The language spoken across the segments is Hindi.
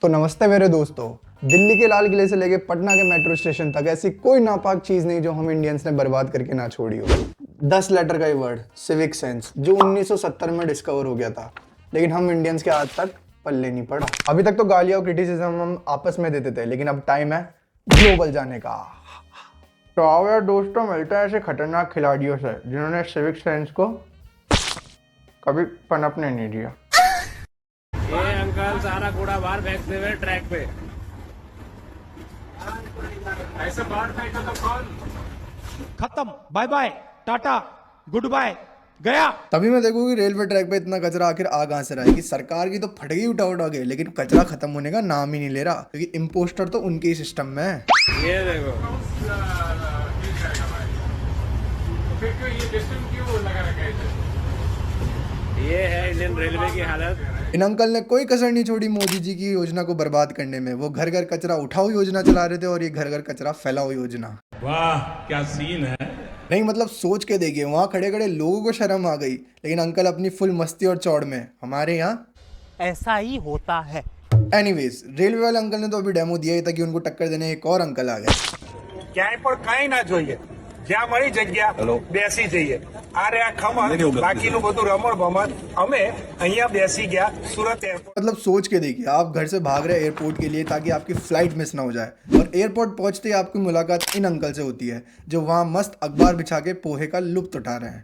तो नमस्ते मेरे दोस्तों। दिल्ली के लाल किले से लेके पटना के मेट्रो स्टेशन तक ऐसी कोई नापाक चीज नहीं जो हम इंडियंस ने बर्बाद करके ना छोड़ी हो। 10 लेटर का ये वर्ड सिविक सेंस जो 1970 में डिस्कवर हो गया था, लेकिन हम इंडियंस के आज तक पल्ले नहीं पड़ा। अभी तक तो गालियां और क्रिटिसिज्म हम आपस में देते थे, लेकिन अब टाइम है ग्लोबल जाने का। तो आओ यार दोस्तों, मिलता है ऐसे खतरनाक खिलाड़ियों से जिन्होंने सिविक सेंस को कभी पनपने नहीं दिया। ये अंकल सारा कूड़ा बाहर फेंकते हुए ट्रैक पे। ऐसे बाहर फेंका तो कौन? खत्म, bye bye, tata, good bye, गया। तभी मैं देखूँ कि रेलवे ट्रैक पे इतना कचरा आखिर आ कहाँ से रहा है कि सरकार की तो फट गई उठा उठा के, लेकिन कचरा खत्म होने का नाम ही नहीं ले रहा, क्योंकि इम्पोस्टर तो उनके ही सिस्टम में है। ये देखो, ये है इंडियन रेलवे की हालत। इन अंकल ने कोई कसर नहीं छोड़ी मोदी जी की योजना को बर्बाद करने में। वो घर घर कचरा उठाओ योजना चला रहे थे और ये घर घर कचरा फैलाओ योजना। वाह क्या सीन है। नहीं मतलब सोच के देखिए, वहाँ खड़े खड़े लोगों को शर्म आ गई, लेकिन अंकल अपनी फुल मस्ती और चौड़ में। हमारे यहाँ ऐसा ही होता है। एनीवेज, रेलवे वाले अंकल ने तो अभी डेमो दिया ही था कि उनको टक्कर देने एक और अंकल आ गए। ક્યાંય પણ કાંઈ ના જોઈએ, જ્યાં મળી જગ્યા બેસી જઈએ. આ રે આ ખમણ, બાકીનું બધું રમણ ભમણ અમે અહીંયા બેસી ગયા સુરત એરપોર્ટ. मतलब सोच के देखिए, आप घर से भाग रहे हैं एयरपोर्ट के लिए ताकि आपकी फ्लाइट मिस ना हो जाए, और एयरपोर्ट पहुंचते ही आपकी मुलाकात इन अंकल से होती है जो वहां मस्त अखबार बिछा के पोहे का लुत्फ उठा रहे हैं।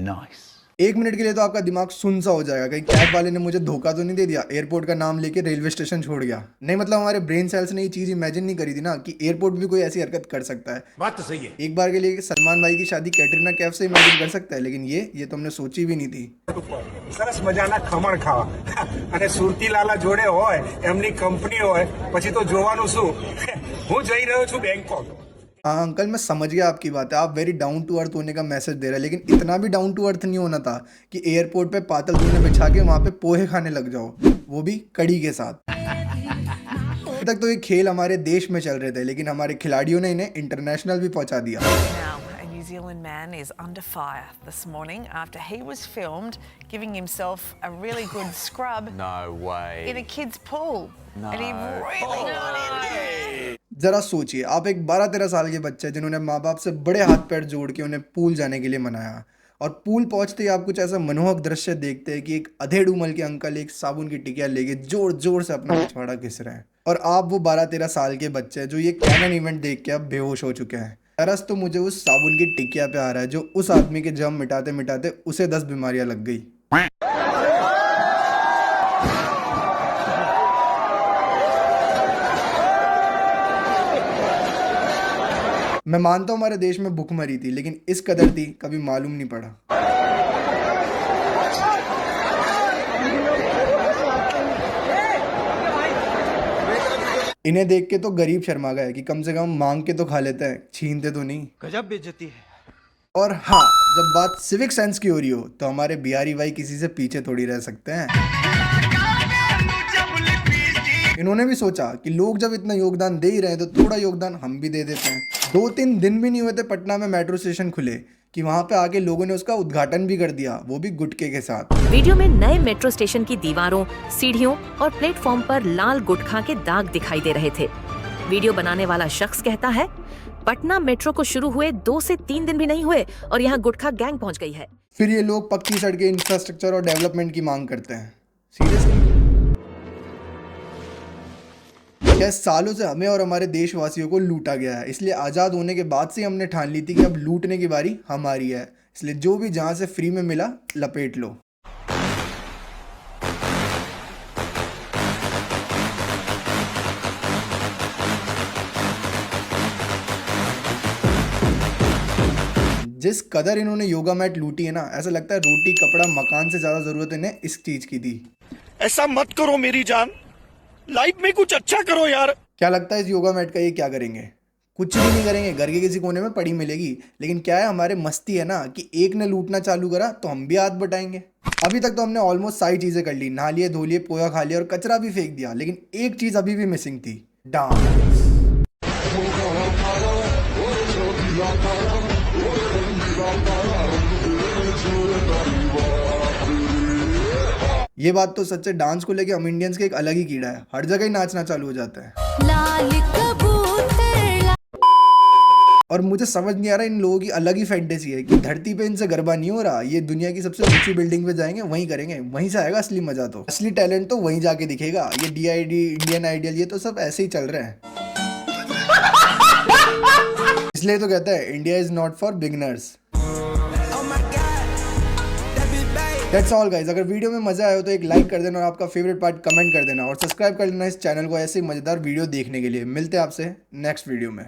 Nice. 1 मिनट के लिए तो आपका दिमाग सुन सा हो जाएगा, कहीं कैब वाले ने मुझे धोखा तो नहीं दे दिया, एयरपोर्ट का नाम लेके रेलवे स्टेशन छोड़ गया। नहीं मतलब हमारे ब्रेन सेल्स ने ये चीज इमेजिन नहीं करी थी ना कि एयरपोर्ट भी कोई ऐसी हरकत कर सकता है। बात तो सही है। एक बार के लिए सलमान भाई की शादी कैटरीना कैफ से इमेजिन कर सकता है, लेकिन ये तो हमने सोची भी नहीं थी। સરસ મજાના ખમણ ખાવા અને સુરતી લાલા જોડે હોય, એમની કંપની હોય, પછી તો જોવાનું શું. હું જઈ રહ્યો છું બેંકોક. हाँ अंकल, मैं समझ गया आपकी बात है, आप वेरी डाउन टू अर्थ होने का मैसेज दे रहे हैं, लेकिन इतना भी डाउन टू अर्थ नहीं होना था कि एयरपोर्ट पे पातल दूने बिछा के वहाँ पे पोहे खाने लग जाओ, वो भी कड़ी के साथ। अभी तक तो ये खेल हमारे देश में चल रहे थे, लेकिन हमारे खिलाड़ियों ने इन्हें इंटरनेशनल भी पहुँचा दिया। Now, a New Zealand man is under fire this morning after he was filmed giving himself a really good scrub No way. in a kid's pool. No. And he really got in there. जरा सोचिए, आप एक 12-13 साल के बच्चे जिन्होंने माँ बाप से बड़े हाथ पैर जोड़ के उन्हें पूल जाने के लिए मनाया, और पूल पहुंचते ही आप कुछ ऐसा मनोहक दृश्य देखते हैं कि एक अधेड़ उम्र के अंकल एक साबुन की टिकिया लेके जोर जोर से अपना पिछवाड़ा घिस रहे हैं, और आप वो 12-13 साल के बच्चे जो ये कैनन इवेंट देख के अब बेहोश हो चुके हैं। तरस तो मुझे उस साबुन की टिकिया पे आ रहा है जो उस आदमी के जम मिटाते मिटाते उसे 10 बीमारियां लग गई। मैं मानता हूँ हमारे देश में भूखमरी थी, लेकिन इस कदर थी कभी मालूम नहीं पड़ा। इन्हें देख के तो गरीब शर्मा गए कि कम से कम मांग के तो खा लेते हैं, छीनते तो नहीं। गजब बेइज्जती है। और हाँ, जब बात सिविक सेंस की हो रही हो तो हमारे बिहारी भाई किसी से पीछे थोड़ी रह सकते हैं। इन्होंने भी सोचा कि लोग जब इतना योगदान दे ही रहे हैं तो थोड़ा योगदान हम भी दे देते हैं। 2-3 दिन भी नहीं हुए थे पटना में मेट्रो स्टेशन खुले कि वहां पे आके लोगों ने उसका उद्घाटन भी कर दिया, वो भी गुटके के साथ। वीडियो में नए मेट्रो स्टेशन की दीवारों, सीढ़ियों और प्लेटफॉर्म पर लाल गुटखा के दाग दिखाई दे रहे थे। वीडियो बनाने वाला शख्स कहता है, पटना मेट्रो को शुरू हुए 2 से 3 दिन भी नहीं हुए और यहाँ गुटखा गैंग पहुँच गई है। फिर ये लोग पक्की सड़कें, इंफ्रास्ट्रक्चर और डेवलपमेंट की मांग करते हैं। सीरियसली क्या सालों से हमें और हमारे देशवासियों को लूटा गया है, इसलिए आज़ाद होने के बाद से हमने ठान ली थी कि अब लूटने की बारी हमारी है, इसलिए जो भी जहाँ से फ्री में मिला लपेट लो। जिस कदर इन्होंने योगा मैट लूटी है ना, ऐसा लगता है रोटी कपड़ा मकान से ज़्यादा ज़रूरत इन्हें इस चीज़ की थी। ऐसा मत करो मेरी जान, लाइफ में कुछ अच्छा करो यार. क्या लगता है इस योगा मैट का ये क्या करेंगे? कुछ भी नहीं करेंगे, घर के किसी कोने में पड़ी मिलेगी। लेकिन क्या है, हमारे मस्ती है ना कि एक ने लूटना चालू करा तो हम भी हाथ बटाएंगे। अभी तक तो हमने ऑलमोस्ट सारी चीजें कर ली, नहा लिए, धो लिए, पोया खा लिया और कचरा भी फेंक दिया, लेकिन एक चीज अभी भी मिसिंग थी, डांस। ये बात तो सच है, डांस को लेके हम इंडियंस के एक अलग ही कीड़ा है, हर जगह ही नाचना चालू हो जाता है। लाल कबूतर और मुझे समझ नहीं आ रहा, इन लोगों की अलग ही फैंटेसी है कि धरती पे इनसे गरबा नहीं हो रहा, ये दुनिया की सबसे ऊंची बिल्डिंग पे जाएंगे, वहीं करेंगे, वहीं से आएगा असली मजा। तो असली टैलेंट तो वहीं जाके दिखेगा। ये DID, इंडियन आइडियल, ये तो सब ऐसे ही चल रहे हैं। इसलिए तो कहता है India is not for beginners. That's all guys. अगर वीडियो में मजा आया हो तो एक लाइक कर देना और आपका फेवरेट पार्ट कमेंट कर देना और सब्सक्राइब कर लेना इस चैनल को ऐसे मजेदार वीडियो देखने के लिए। मिलते हैं आपसे नेक्स्ट वीडियो में।